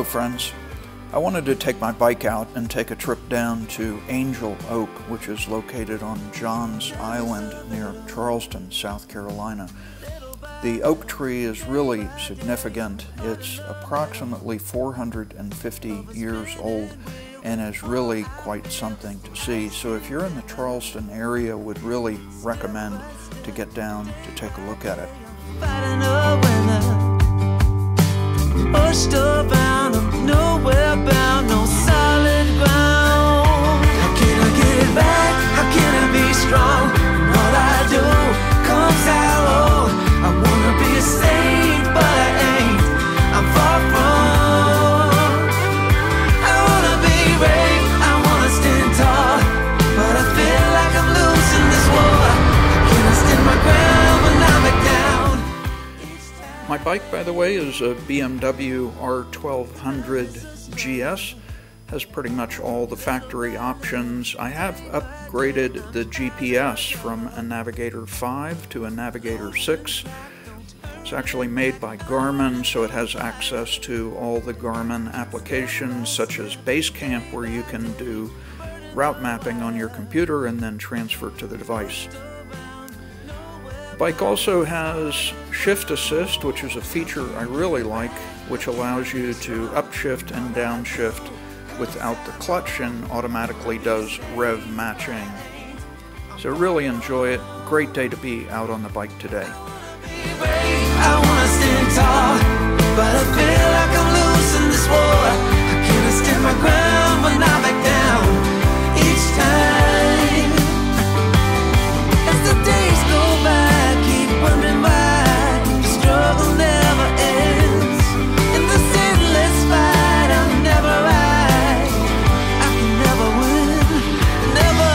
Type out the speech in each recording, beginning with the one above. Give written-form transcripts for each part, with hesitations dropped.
Hello friends. I wanted to take my bike out and take a trip down to Angel Oak, which is located on Johns Island near Charleston, South Carolina. The oak tree is really significant. It's approximately 450 years old and is really quite something to see. So if you're in the Charleston area, would really recommend to get down to take a look at it. Nowhere bound, no solid ground. How can I get it back? How can I be strong? And all I do comes out old. I wanna be a saint, but I ain't. I'm far from. I wanna be brave, I wanna stand tall, but I feel like I'm losing this war. How can I stand my ground when I'm back down? My bike, by the way, is a BMW R 1200 GS. Has pretty much all the factory options. I have upgraded the GPS from a Navigator 5 to a Navigator 6. It's actually made by Garmin, so it has access to all the Garmin applications such as Basecamp, where you can do route mapping on your computer and then transfer to the device. The bike also has shift assist, which is a feature I really like, which allows you to upshift and downshift without the clutch and automatically does rev matching. So really enjoy it. Great day to be out on the bike today. I wanna stand tall, but I feel like I'm losing this war. How can I stand my ground when I'm back down each time? As the days go by, I keep wondering why the struggle never ends. In this endless fight, I'm never right. I can never win, never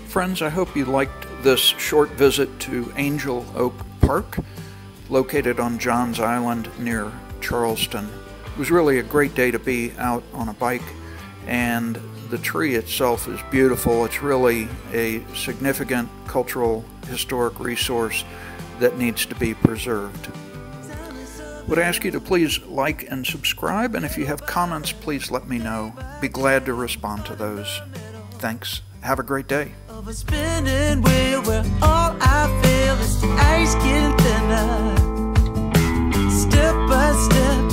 Friends, I hope you liked this short visit to Angel Oak Park, located on Johns Island near Charleston. It was really a great day to be out on a bike, and the tree itself is beautiful. It's really a significant cultural historic resource that needs to be preserved. Would ask you to please like and subscribe, and if you have comments, please let me know. Be glad to respond to those. Thanks. Have a great day. of a spinning wheel where all I feel is the ice getting thinner. Step by step